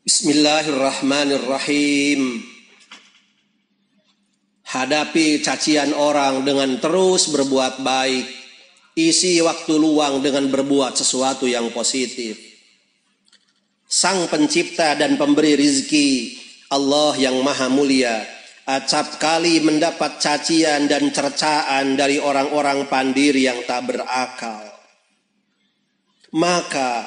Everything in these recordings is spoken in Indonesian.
Bismillahirrahmanirrahim. Hadapi cacian orang dengan terus berbuat baik. Isi waktu luang dengan berbuat sesuatu yang positif. Sang pencipta dan pemberi rizki, Allah yang maha mulia, acap kali mendapat cacian dan cercaan dari orang-orang pandiri yang tak berakal. Maka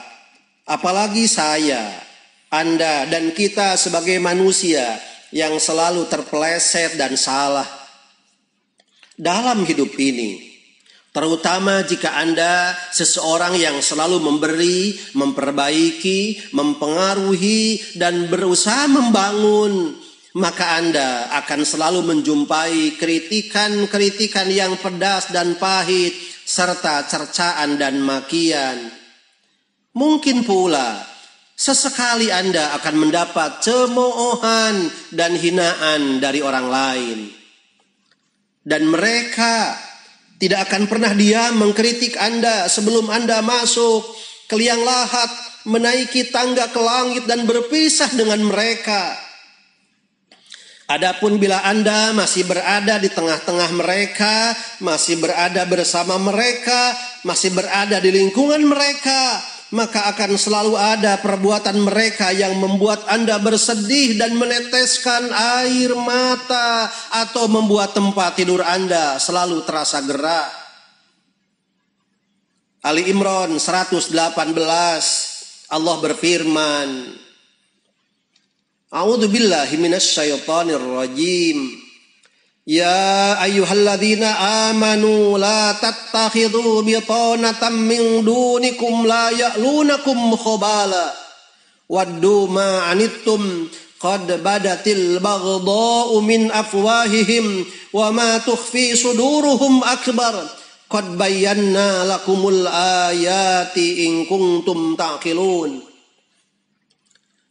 apalagi saya, Anda dan kita sebagai manusia yang selalu terpeleset dan salah dalam hidup ini. Terutama jika Anda seseorang yang selalu memberi, memperbaiki, mempengaruhi, dan berusaha membangun, maka Anda akan selalu menjumpai kritikan-kritikan yang pedas dan pahit, serta cercaan dan makian. Mungkin pula sesekali Anda akan mendapat cemoohan dan hinaan dari orang lain. Dan mereka tidak akan pernah diam mengkritik Anda sebelum Anda masuk ke liang lahat, menaiki tangga ke langit dan berpisah dengan mereka. Adapun bila Anda masih berada di tengah-tengah mereka, masih berada bersama mereka, masih berada di lingkungan mereka, maka akan selalu ada perbuatan mereka yang membuat Anda bersedih dan meneteskan air mata, atau membuat tempat tidur Anda selalu terasa gerak. Ali Imran 118, Allah berfirman, A'udzubillahi minasyaitonir rajim. Ya ayyuhalladzina amanu la tattakhidhu bitanatan min dunikum la ya'lunakum khabala waddu ma anittum qad badatil baghdha'u min afwahihim wa ma tukhfi suduruhum akbar qad bayyana lakumul ayati in kuntum taqilun.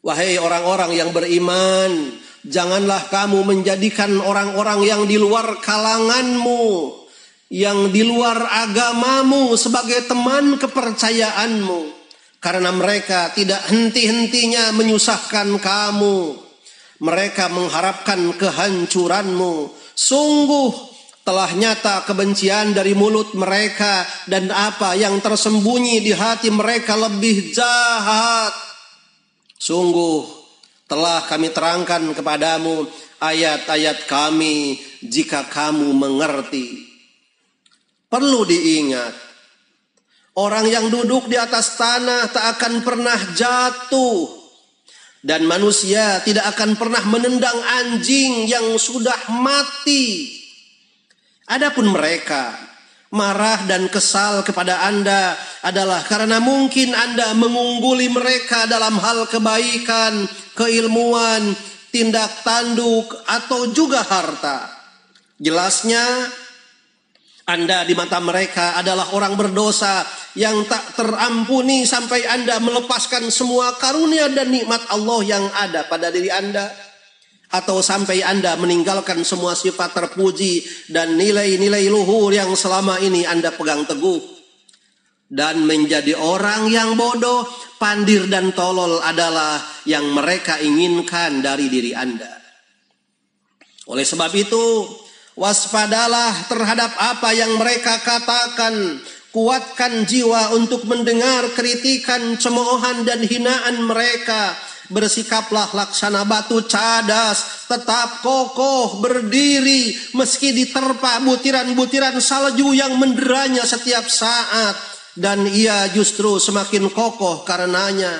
Wahai orang-orang yang beriman, janganlah kamu menjadikan orang-orang yang di luar kalanganmu, yang di luar agamamu sebagai teman kepercayaanmu, karena mereka tidak henti-hentinya menyusahkan kamu. Mereka mengharapkan kehancuranmu. Sungguh telah nyata kebencian dari mulut mereka, dan apa yang tersembunyi di hati mereka lebih jahat. Sungguh telah kami terangkan kepadamu ayat-ayat kami jika kamu mengerti. Perlu diingat, orang yang duduk di atas tanah tak akan pernah jatuh, dan manusia tidak akan pernah menendang anjing yang sudah mati. Adapun mereka marah dan kesal kepada Anda adalah karena mungkin Anda mengungguli mereka dalam hal kebaikan, keilmuan, tindak tanduk, atau juga harta. Jelasnya, Anda di mata mereka adalah orang berdosa yang tak terampuni sampai Anda melepaskan semua karunia dan nikmat Allah yang ada pada diri Anda, atau sampai Anda meninggalkan semua sifat terpuji dan nilai-nilai luhur yang selama ini Anda pegang teguh. Dan menjadi orang yang bodoh, pandir dan tolol adalah yang mereka inginkan dari diri Anda. Oleh sebab itu, waspadalah terhadap apa yang mereka katakan. Kuatkan jiwa untuk mendengar kritikan, cemoohan dan hinaan mereka. Bersikaplah laksana batu cadas, tetap kokoh berdiri meski diterpa butiran-butiran salju yang menderanya setiap saat, dan ia justru semakin kokoh karenanya.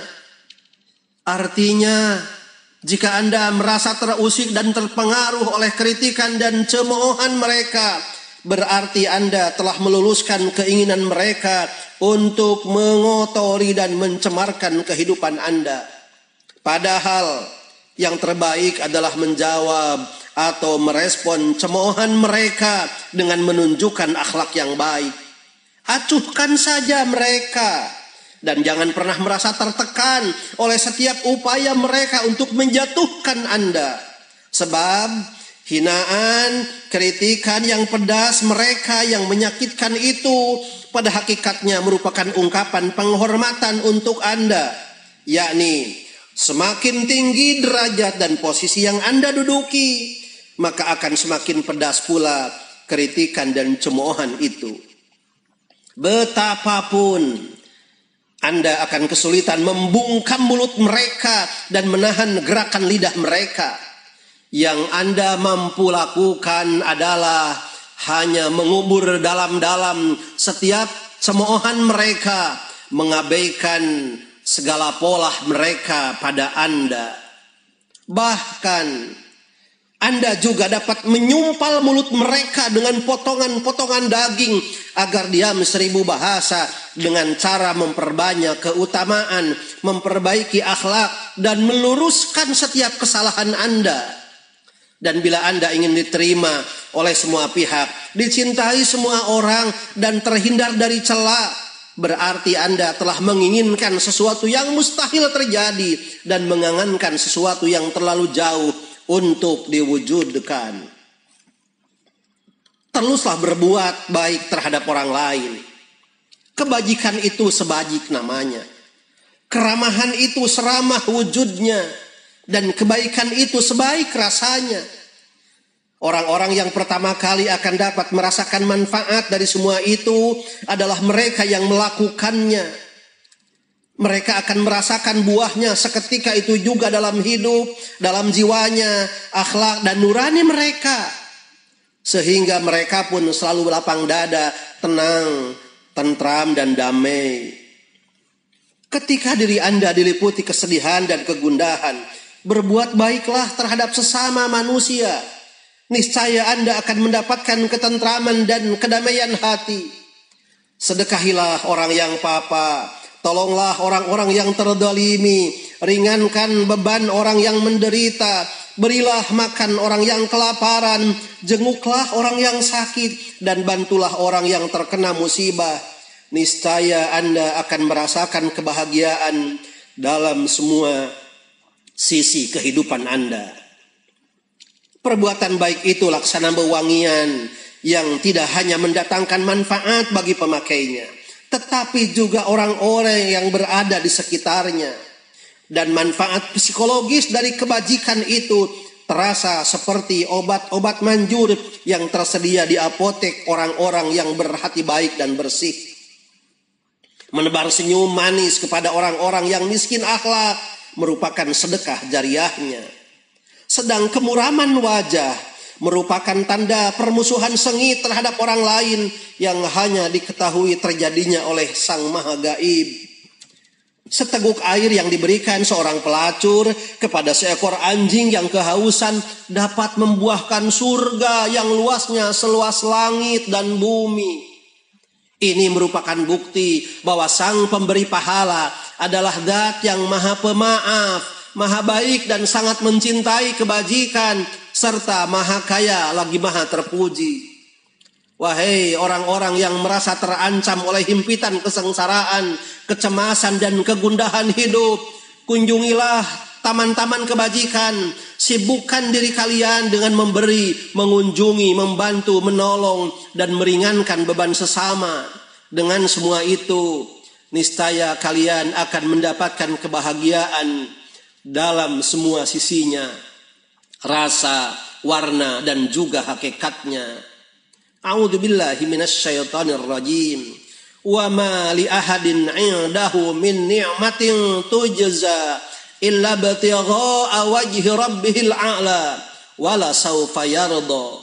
Artinya, jika Anda merasa terusik dan terpengaruh oleh kritikan dan cemoohan mereka, berarti Anda telah meluluskan keinginan mereka untuk mengotori dan mencemarkan kehidupan Anda. Padahal yang terbaik adalah menjawab atau merespon cemoohan mereka dengan menunjukkan akhlak yang baik. Acuhkan saja mereka dan jangan pernah merasa tertekan oleh setiap upaya mereka untuk menjatuhkan Anda. Sebab hinaan, kritikan yang pedas mereka yang menyakitkan itu pada hakikatnya merupakan ungkapan penghormatan untuk Anda, yakni Semakin tinggi derajat dan posisi yang Anda duduki, maka akan semakin pedas pula kritikan dan cemoohan itu. Betapapun Anda akan kesulitan membungkam mulut mereka dan menahan gerakan lidah mereka. Yang Anda mampu lakukan adalah hanya mengubur dalam-dalam setiap cemoohan mereka, mengabaikan segala pola mereka pada Anda. Bahkan Anda juga dapat menyumpal mulut mereka dengan potongan-potongan daging agar diam 1000 bahasa dengan cara memperbanyak keutamaan, memperbaiki akhlak, dan meluruskan setiap kesalahan Anda. Dan bila Anda ingin diterima oleh semua pihak, dicintai semua orang, dan terhindar dari cela, berarti Anda telah menginginkan sesuatu yang mustahil terjadi dan mengangankan sesuatu yang terlalu jauh untuk diwujudkan. Teruslah berbuat baik terhadap orang lain. Kebajikan itu sebajik namanya. Keramahan itu seramah wujudnya. Dan kebaikan itu sebaik rasanya. Orang-orang yang pertama kali akan dapat merasakan manfaat dari semua itu adalah mereka yang melakukannya. Mereka akan merasakan buahnya seketika itu juga dalam hidup, dalam jiwanya, akhlak dan nurani mereka. Sehingga mereka pun selalu lapang dada, tenang, tentram dan damai. Ketika diri Anda diliputi kesedihan dan kegundahan, berbuat baiklah terhadap sesama manusia. Niscaya Anda akan mendapatkan ketentraman dan kedamaian hati. Sedekahilah orang yang papa, tolonglah orang-orang yang terdolimi, ringankan beban orang yang menderita, berilah makan orang yang kelaparan, jenguklah orang yang sakit, dan bantulah orang yang terkena musibah. Niscaya Anda akan merasakan kebahagiaan dalam semua sisi kehidupan Anda. Perbuatan baik itu laksana wewangian yang tidak hanya mendatangkan manfaat bagi pemakainya, tetapi juga orang-orang yang berada di sekitarnya. Dan manfaat psikologis dari kebajikan itu terasa seperti obat-obat manjur yang tersedia di apotek orang-orang yang berhati baik dan bersih. Menebar senyum manis kepada orang-orang yang miskin akhlak merupakan sedekah jariahnya. Sedang kemuraman wajah merupakan tanda permusuhan sengit terhadap orang lain yang hanya diketahui terjadinya oleh Sang Maha Gaib. Seteguk air yang diberikan seorang pelacur kepada seekor anjing yang kehausan dapat membuahkan surga yang luasnya seluas langit dan bumi. Ini merupakan bukti bahwa Sang Pemberi Pahala adalah Zat yang Maha Pemaaf, Maha baik dan sangat mencintai kebajikan, serta Maha kaya lagi Maha terpuji. Wahai orang-orang yang merasa terancam oleh himpitan kesengsaraan, kecemasan dan kegundahan hidup, kunjungilah taman-taman kebajikan. Sibukkan diri kalian dengan memberi, mengunjungi, membantu, menolong, dan meringankan beban sesama. Dengan semua itu, niscaya kalian akan mendapatkan kebahagiaan dalam semua sisinya, rasa, warna, dan juga hakikatnya. A'udzubillahi minasyaitonir rajim. Wa ma li ahadin 'indahu min ni'matin tujza illa batigha'a wajhi rabbihil a'la wala sawfa yarda.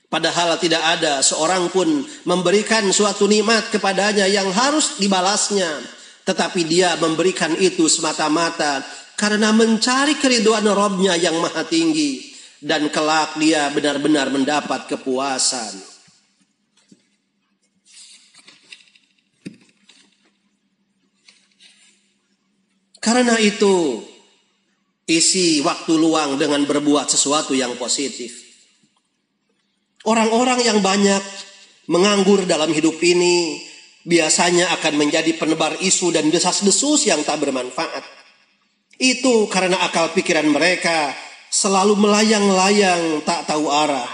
Padahal tidak ada seorang pun memberikan suatu nikmat kepadanya yang harus dibalasnya, tetapi dia memberikan itu semata-mata karena mencari keridhaan Rabb-Nya yang maha tinggi, dan kelak dia benar-benar mendapat kepuasan. Karena itu, isi waktu luang dengan berbuat sesuatu yang positif. Orang-orang yang banyak menganggur dalam hidup ini biasanya akan menjadi penebar isu dan desas-desus yang tak bermanfaat. Itu karena akal pikiran mereka selalu melayang-layang tak tahu arah.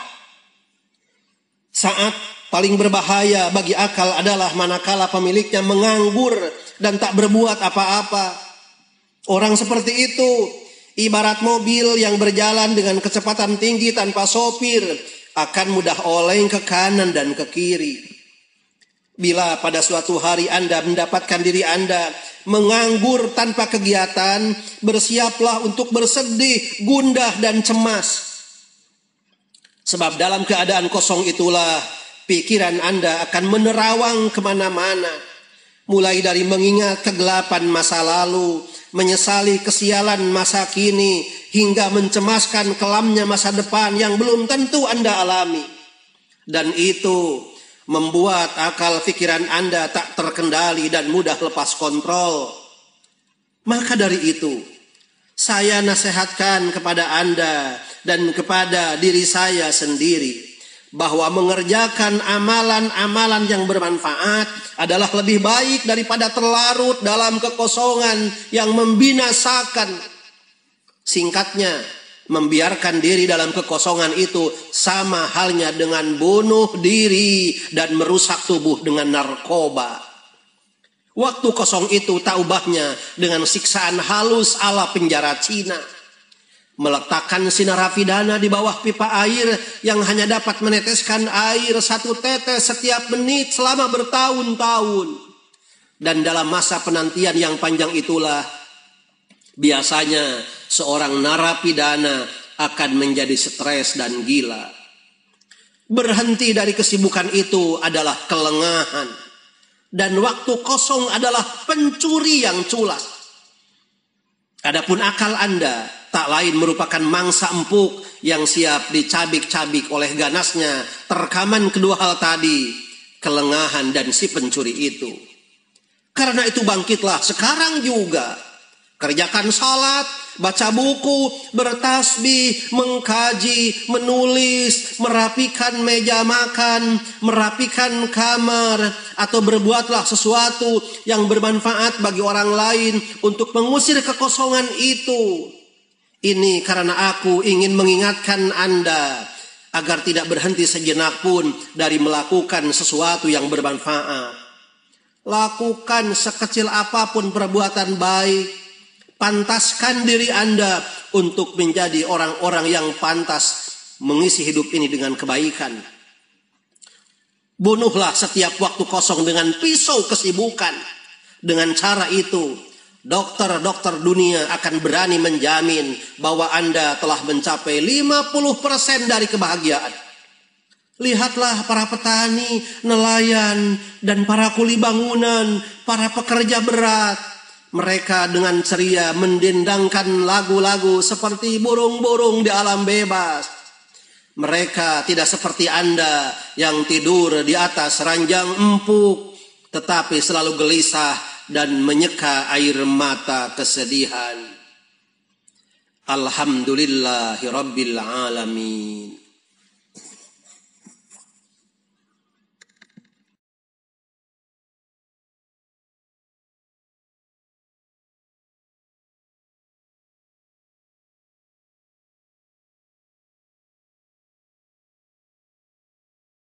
Saat paling berbahaya bagi akal adalah manakala pemiliknya menganggur dan tak berbuat apa-apa. Orang seperti itu ibarat mobil yang berjalan dengan kecepatan tinggi tanpa sopir, akan mudah oleng ke kanan dan ke kiri. Bila pada suatu hari Anda mendapatkan diri Anda menganggur tanpa kegiatan, bersiaplah untuk bersedih, gundah, dan cemas. Sebab dalam keadaan kosong itulah pikiran Anda akan menerawang kemana-mana. Mulai dari mengingat kegelapan masa lalu, menyesali kesialan masa kini, hingga mencemaskan kelamnya masa depan yang belum tentu Anda alami. Dan itu membuat akal pikiran Anda tak terkendali dan mudah lepas kontrol. Maka dari itu, saya nasihatkan kepada Anda dan kepada diri saya sendiri, bahwa mengerjakan amalan-amalan yang bermanfaat adalah lebih baik daripada terlarut dalam kekosongan yang membinasakan. Singkatnya, membiarkan diri dalam kekosongan itu sama halnya dengan bunuh diri dan merusak tubuh dengan narkoba. Waktu kosong itu tak ubahnya dengan siksaan halus ala penjara Cina. Meletakkan sinar narapidana di bawah pipa air yang hanya dapat meneteskan air 1 tetes setiap menit selama bertahun-tahun. Dan dalam masa penantian yang panjang itulah, biasanya seorang narapidana akan menjadi stres dan gila. Berhenti dari kesibukan itu adalah kelengahan. Dan waktu kosong adalah pencuri yang culas. Adapun akal Anda tak lain merupakan mangsa empuk yang siap dicabik-cabik oleh ganasnya terkaman kedua hal tadi, kelengahan dan si pencuri itu. Karena itu bangkitlah sekarang juga. Kerjakan salat, baca buku, bertasbih, mengkaji, menulis, merapikan meja makan, merapikan kamar, atau berbuatlah sesuatu yang bermanfaat bagi orang lain untuk mengusir kekosongan itu. Ini karena aku ingin mengingatkan Anda agar tidak berhenti sejenak pun dari melakukan sesuatu yang bermanfaat. Lakukan sekecil apapun perbuatan baik. Pantaskan diri Anda untuk menjadi orang-orang yang pantas mengisi hidup ini dengan kebaikan. Bunuhlah setiap waktu kosong dengan pisau kesibukan. Dengan cara itu, dokter-dokter dunia akan berani menjamin bahwa Anda telah mencapai 50% dari kebahagiaan. Lihatlah para petani, nelayan, dan para kuli bangunan, para pekerja berat. Mereka dengan ceria mendendangkan lagu-lagu seperti burung-burung di alam bebas. Mereka tidak seperti Anda yang tidur di atas ranjang empuk, tetapi selalu gelisah dan menyeka air mata kesedihan. Alhamdulillahirabbil alamin.